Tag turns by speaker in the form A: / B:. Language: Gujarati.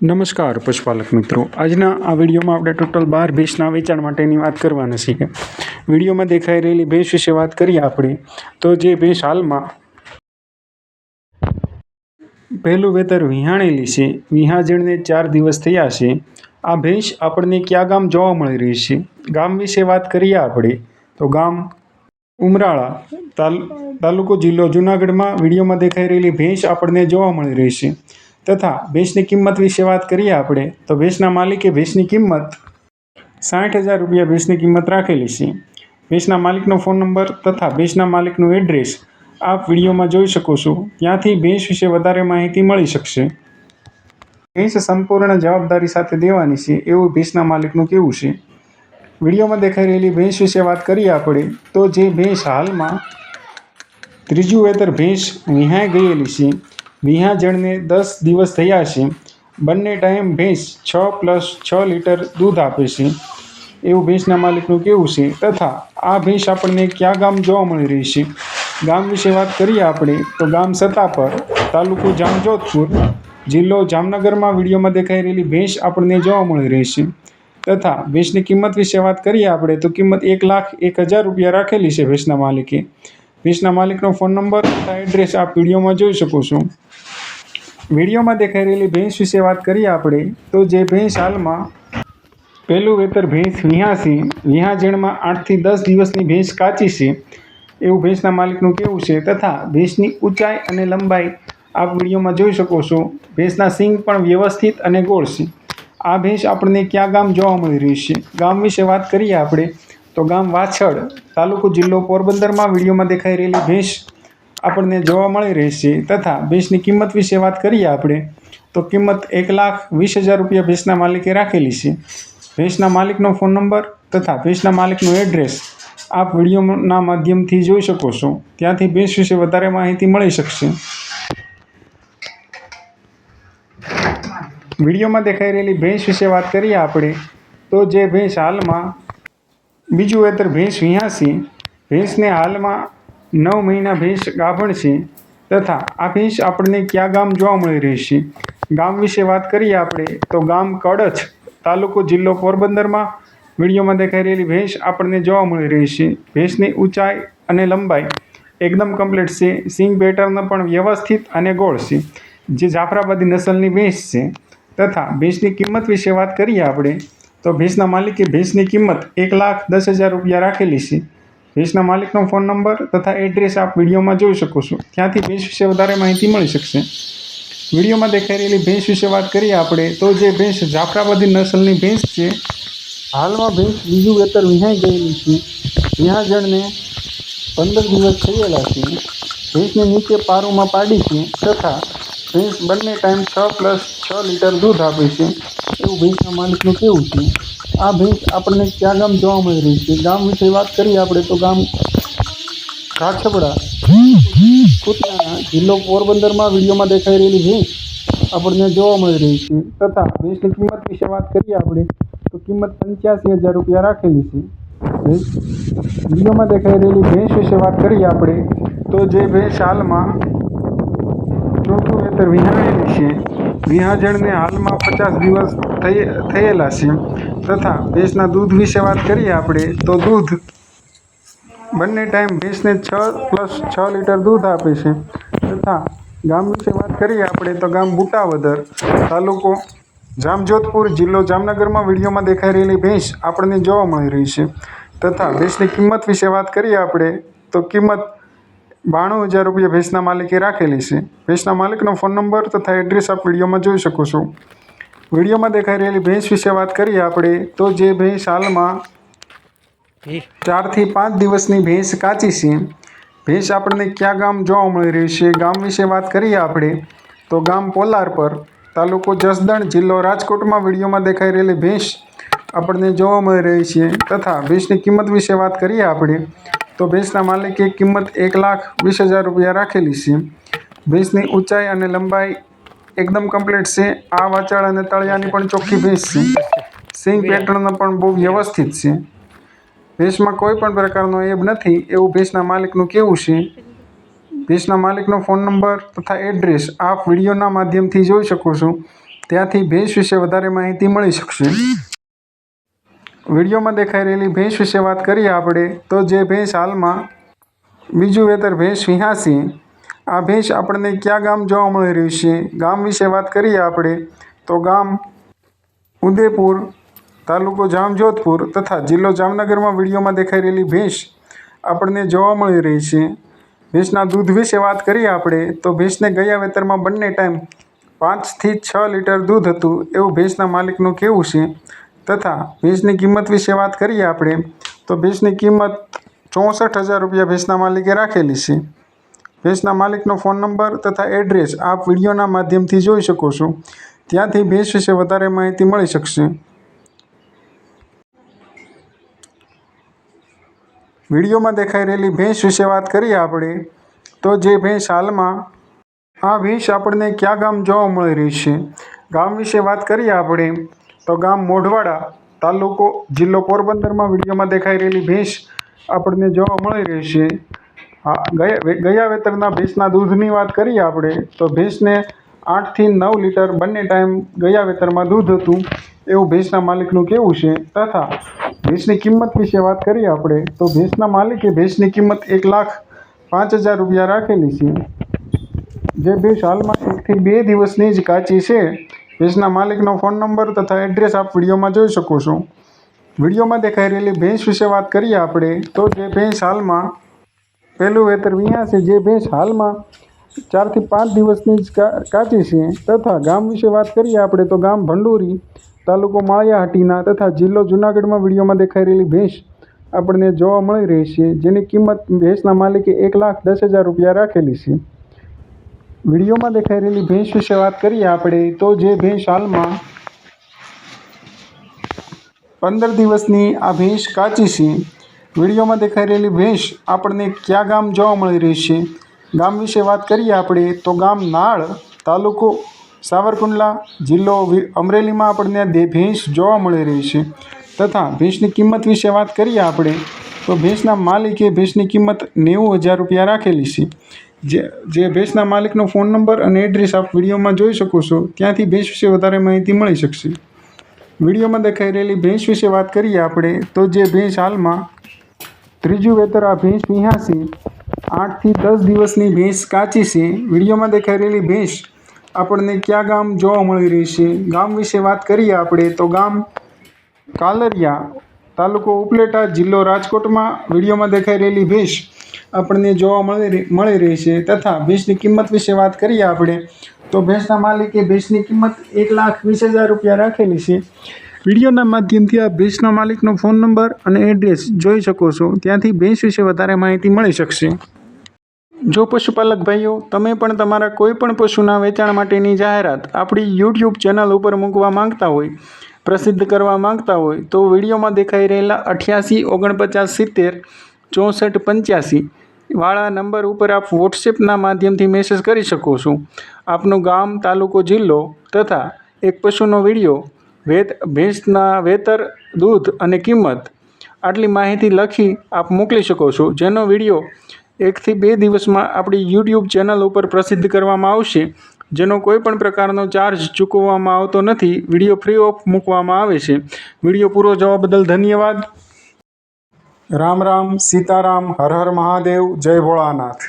A: નમસ્કાર પશુપાલક મિત્રો, આજના આ વિડીયોમાં આપણે ટોટલ 12 ભેંસના વેચાણ માટેની વાત કરવાના છીએ. વિડીયોમાં દેખાઈ રહેલી ભેંસ વિશે વાત કરીએ આપણે તો જે ભેંસ હાલમાં પહેલું વેતર વિહાણેલી છે, વિહાજણને 4 દિવસ થયા છે. આ ભેંસ આપણને કયા ગામ જોવા મળી રહી છે? ગામ વિશે વાત કરીએ આપણે તો ગામ ઉમરાળા, તાલુકો જિલ્લો જુનાગઢમાં વિડીયોમાં દેખાઈ રહેલી ભેંસ આપણને જોવા મળી રહી છે. તથા ભેંસની કિંમત વિશે વાત કરીએ આપણે તો ભેંસના માલિકે ભેંસની કિંમત 60,000 રૂપિયા ભેંસની કિંમત રાખેલી છે. ભેંસના માલિકનો ફોન નંબર તથા ભેંસના માલિકનું એડ્રેસ આપ વિડીયોમાં જોઈ શકો છો. ત્યાંથી ભેંસ વિશે વધારે માહિતી મળી શકશે. ભેંસ સંપૂર્ણ જવાબદારી સાથે દેવાની છે એવું ભેંસના માલિકનું કહેવું છે. વિડીયોમાં દેખાઈ રહેલી ભેંસ વિશે વાત કરીએ આપણે તો જે ભેંસ હાલમાં ત્રીજું વેતર ભેંસ વિહાઈ ગયેલી છે. વિહાજણને 10 દિવસ થયા છે. બંને ટાઈમ ભેંસ 6+6 લીટર દૂધ આપે છે એવું ભેંસના માલિકનું કહેવું છે. તથા આ ભેંસ આપણને કયા ગામ જોવા મળી રહી છે? ગામ વિશે વાત કરીએ આપણે તો ગામ સતાપર, તાલુકો જામજોધપુર, જિલ્લો જામનગરમાં વિડીયોમાં દેખાઈ રહેલી ભેંસ આપણને જોવા મળી રહી છે. તથા ભેંસની કિંમત વિશે વાત કરીએ આપણે તો કિંમત 1,01,000 રૂપિયા રાખેલી છે ભેંસના માલિકે. ભેંસના માલિકનો ફોન નંબર તથા એડ્રેસ આપ વિડીયોમાં જોઈ શકો છો. વિડીયોમાં દેખાઈ રહેલી ભેંસ વિશે વાત કરીએ આપણે તો જે ભેંસ હાલમાં પહેલું વેતર ભેંસ વિહાશે, વિહાજણમાં 8થી 10 દિવસની ભેંસ કાચી છે એવું ભેંસના માલિકનું કહેવું છે. તથા ભેંસની ઊંચાઈ અને લંબાઈ આપ વિડીયોમાં જોઈ શકો છો. ભેંસના સિંગ પણ વ્યવસ્થિત અને ગોળ છે. આ ભેંસ આપણને કયા ગામ જોવા મળી રહી છે? ગામ વિશે વાત કરીએ આપણે તો ગામ વાછડ, તાલુકો જિલ્લો પોરબંદરમાં વિડીયોમાં દેખાઈ રહેલી ભેંસ આપણને જોવા મળી રહી છે. તથા ભેંસની કિંમત વિશે વાત કરીએ આપણે તો કિંમત 1,20,000 રૂપિયા ભેંસના માલિકે રાખેલી છે. ભેંસના માલિકનો ફોન નંબર તથા ભેંસના માલિકનું એડ્રેસ આપ વિડીયોના માધ્યમથી જોઈ શકો છો. ત્યાંથી ભેંસ વિશે વધારે માહિતી મળી શકશે. વિડીયોમાં દેખાઈ રહેલી ભેંસ વિશે વાત કરીએ આપણે તો જે ભેંસ હાલમાં બીજું વેતર ભેંસ વિહાશે, ભેંસને હાલમાં 9 મહિના ભેંસ ગાભણ છે. તથા આ ભેંસ આપણને કયા ગામ જોવા મળી રહી છે? ગામ વિશે વાત કરીએ આપણે તો ગામ કડછ, તાલુકો જિલ્લો પોરબંદરમાં વિડીયોમાં દેખાઈ રહેલી ભેંસ આપણને જોવા મળી રહી છે. ભેંસની ઊંચાઈ અને લંબાઈ એકદમ કમ્પ્લીટ છે. સિંગ પેટર્ન પણ વ્યવસ્થિત અને ગોળ છે, જે જાફરાબાદી નસલની ભેંસ છે. તથા ભેંસની કિંમત વિશે વાત કરીએ આપણે તો ભેંસના માલિકે ભેંસની કિંમત 1,10,000 રૂપિયા રાખેલી છે. ભેંસના માલિકનો ફોન નંબર તથા એડ્રેસ આપ વિડીયોમાં જોઈ શકો છો. ત્યાંથી ભેંસ વિશે વધારે માહિતી મળી શકશે. વિડીયોમાં દેખાઈ રહેલી ભેંસ વિશે વાત કરીએ આપણે તો જે ભેંસ જાફરાબાદી નસલની ભેંસ છે. હાલમાં ભેંસ બીજું વેતર વિહાઈ ગયેલી છે. વિહાજણને 15 દિવસ થયેલા છે. ભેંસને નીચે પારુમાં પાડી છે. તથા ભેંસ બંને ટાઈમ 6+6 લીટર દૂધ આપે છે એવું ભેંસના માલિકનું કહેવું છે. આ ભેંસ આપણને કયા ગામ જોવા મળી રહી છે? ગામ વિશે વાત કરીએ આપણે તો ગામ કાછબડા, કુતિયાણા, જિલ્લો પોરબંદરમાં વિડીયોમાં દેખાઈ રહેલી ભેંસ આપણને જોવા મળી રહી છે. તથા ભેંસની કિંમત વિશે વાત કરીએ આપણે તો કિંમત 85,000 રૂપિયા રાખેલી છે. વિડીયોમાં દેખાઈ રહેલી ભેંસ વિશે વાત કરીએ આપણે તો જે ભેંસ હાલમાં ચોથું વેતર વિહાણેલી છે. વિહાજણને હાલમાં 50 દિવસ થયેલા છે. તથા ભેંસના દૂધ વિશે વાત કરીએ આપણે તો દૂધ બંને ટાઈમ ભેંસને 6+6 લીટર દૂધ આપે છે. તથા ગામ વિશે વાત કરીએ આપણે તો ગામ બુટાવદર, તાલુકો જામજોધપુર, જિલ્લો જામનગરમાં વિડીયોમાં દેખાઈ રહેલી ભેંસ આપણને જોવા મળી રહી છે. તથા ભેંસની કિંમત વિશે વાત કરીએ આપણે તો કિંમત 92,000 રૂપિયા ભેંસના માલિકે રાખેલી છે. ભેંસના માલિકનો ફોન નંબર તથા એડ્રેસ આપ વિડીયોમાં જોઈ શકો છો. વિડીયોમાં દેખાઈ રહેલી ભેંસ વિશે વાત કરીએ આપણે તો જે ભેંસ હાલમાં 4 થી 5 દિવસની ભેંસ કાચી છે. ભેંસ આપણને કયા ગામ જોવા મળી રહી છે? ગામ વિશે વાત કરીએ આપણે તો ગામ પોલારપર, તાલુકો જસદણ, જિલ્લો રાજકોટમાં વિડીયોમાં દેખાઈ રહેલી ભેંસ આપણને જોવા મળી રહી છે. તથા ભેંસની કિંમત વિશે વાત કરીએ આપણે તો ભેંસના માલિકે કિંમત 1,20,000 રૂપિયા રાખેલી છે. ભેંસની ઊંચાઈ અને લંબાઈ એકદમ કમ્પ્લીટ છે. આ વાચાળ અને તળિયાની પણ ચોખ્ખી ભેંસ છે. સિંગ પેટર્ન પણ બહુ વ્યવસ્થિત છે. ભેંસમાં કોઈ પણ પ્રકારનો એબ નથી એવું ભેંસના માલિકનું કહેવું છે. ભેંસના માલિકનો ફોન નંબર તથા એડ્રેસ આપ વિડીયોના માધ્યમથી જોઈ શકો છો. ત્યાંથી ભેંસ વિશે વધારે માહિતી મળી શકશે। વિડીયોમાં દેખાઈ રહેલી ભેંસ વિશે વાત કરીએ આપણે તો જે ભેંસ હાલમાં બીજું વેતર ભેંસ વિહાસી, આ ભેંસ આપણને કયા ગામ જોવા મળી રહી છે? ગામ વિશે વાત કરીએ આપણે તો ગામ ઉદયપુર, તાલુકો જામજોધપુર તથા જિલ્લો જામનગરમાં વિડીયોમાં દેખાઈ રહેલી ભેંસ આપણને જોવા મળી રહી છે। ભેંસના દૂધ વિશે વાત કરીએ આપણે તો ભેંસને ગયા વેતરમાં બંને ટાઈમ 5 થી 6 લીટર દૂધ હતું એવું ભેંસના માલિકનું કહેવું છે। તથા ભેંસની કિંમત વિશે વાત કરીએ આપણે તો ભેંસની કિંમત 64,000 રૂપિયા ભેંસના માલિકે રાખેલી છે। ભેંસના માલિકનો ફોન નંબર તથા એડ્રેસ આપ વિડીયોના માધ્યમથી જોઈ શકો છો, ત્યાંથી ભેંસ વિશે વધારે માહિતી મળી શકશે। વિડીયોમાં દેખાઈ રહેલી ભેંસ વિશે વાત કરીએ આપણે તો જે ભેંસ હાલમાં આ ભેંસ આપણને કયા ગામ જોવા મળી રહી છે? ગામ વિશે વાત કરીએ આપણે તો ગામ મોઢવાડા, તાલુકો જિલ્લો પોરબંદરમાં વિડીયોમાં દેખાઈ રહેલી ભેંસ આપણને જોવા મળી રહી છે। ગયા વેતરના ભેંસના દૂધની વાત કરીએ આપણે તો ભેંસને 8 થી 9 લીટર બંને ટાઈમ ગયા વેતરમાં દૂધ હતું એવું ભેંસના માલિકનું કહેવું છે। તથા ભેંસની કિંમત વિશે વાત કરીએ આપણે તો ભેંસના માલિકે ભેંસની કિંમત 1,05,000 રૂપિયા રાખેલી છે। જે ભેંસ હાલમાં 1 થી 2 દિવસની જ કાચી છે। ભેંસના માલિકનો ફોન નંબર તથા એડ્રેસ આપ વિડીયોમાં જોઈ શકો છો। વિડીયોમાં દેખાઈ રહેલી ભેંસ વિશે વાત કરીએ આપણે તો જે ભેંસ હાલમાં પહેલું વેતર વિહાશે, જે ભેંસ હાલમાં 4 થી 5 દિવસની જ કાચી છે। તથા ગામ વિશે વાત કરીએ આપણે તો ગામ ભંડોરી, તાલુકો માળિયાહાટીના તથા જિલ્લો જૂનાગઢમાં વિડીયોમાં દેખાઈ રહેલી ભેંસ આપણને જોવા મળી રહી છે, જેની કિંમત ભેંસના માલિકે 1,10,000 રૂપિયા રાખેલી છે। વિડીયોમાં દેખાઈ રહેલી ભેંસ વિશે વાત કરીએ આપણે તો જે ભેંસ હાલમાં 15 દિવસની આ ભેંસ કાચી છે। વિડીયોમાં દેખાઈ રહેલી ભેંસ આપણને કયા ગામ જોવા મળી રહી છે? ગામ વિશે વાત કરીએ આપણે તો ગામ નાળ, તાલુકો સાવરકુંડલા, જિલ્લો અમરેલીમાં આપણને ભેંસ જોવા મળી રહી છે। તથા ભેંસની કિંમત વિશે વાત કરીએ આપણે તો ભેંસના માલિકે ભેંસની કિંમત 90,000 રૂપિયા રાખેલી છે। જે ભેંસના માલિકનો ફોન નંબર અને એડ્રેસ આપ વિડીયોમાં જોઈ શકો છો, ત્યાંથી ભેંસ વિશે વધારે માહિતી મળી શકશે। વિડીયોમાં દેખાઈ રહેલી ભેંસ વિશે વાત કરીએ આપણે તો જે ભેંસ હાલમાં ત્રીજું વેતર આ ભેંસ વિહાસી, 8 થી 10 દિવસની ભેંસ કાચી છે। વિડીયોમાં દેખાઈ રહેલી ભેંસ આપણને કયા ગામ જોવા મળી રહી છે? ગામ વિશે વાત કરીએ આપણે તો ગામ કાલરિયા, તાલુકો ઉપલેટા, જિલ્લો રાજકોટમાં વિડીયોમાં દેખાઈ રહેલી ભેંસ આપણને જોવા મળી રહી છે। તથા ભેંસની કિંમત વિશે વાત કરીએ આપણે તો ભેંસના માલિકે ભેંસની કિંમત 1,20,000 રૂપિયા રાખેલી છે। વિડીયોના માધ્યમથી આ ભેંસના માલિકનો ફોન નંબર અને એડ્રેસ જોઈ શકો છો, ત્યાંથી ભેંસ વિશે વધારે માહિતી મળી શકશે। જો પશુપાલક ભાઈઓ તમે પણ તમારા કોઈ પણ પશુના વેચાણ માટેની જાહેરાત આપણી YouTube ચેનલ ઉપર મૂકવા માંગતા હોય, પ્રસિદ્ધ કરવા માંગતા હોય તો વિડીયોમાં દેખાઈ રહેલા 88 49 70 64 85 વાળા નંબર ઉપર આપ વોટ્સએપના માધ્યમથી મેસેજ કરી શકો છો। આપનું ગામ, તાલુકો, જિલ્લો તથા એક પશુનો વિડીયો, ભેંસના વેતર, દૂધ અને કિંમત આટલી માહિતી લખી આપ મોકલી શકો છો, જેનો વિડીયો 1 થી 2 દિવસમાં આપણી YouTube ચેનલ ઉપર પ્રસિદ્ધ કરવામાં આવશે, જેનો કોઈ પણ પ્રકારનો ચાર્જ ચૂકવવામાં આવતો નથી। વિડીયો ફ્રી ઓફ મૂકવામાં આવે છે। વિડીયો પૂરો જોવા બદલ ધન્યવાદ। રામ રામ, સીતારામ, હર હર મહાદેવ, જય ભોળાનાથ।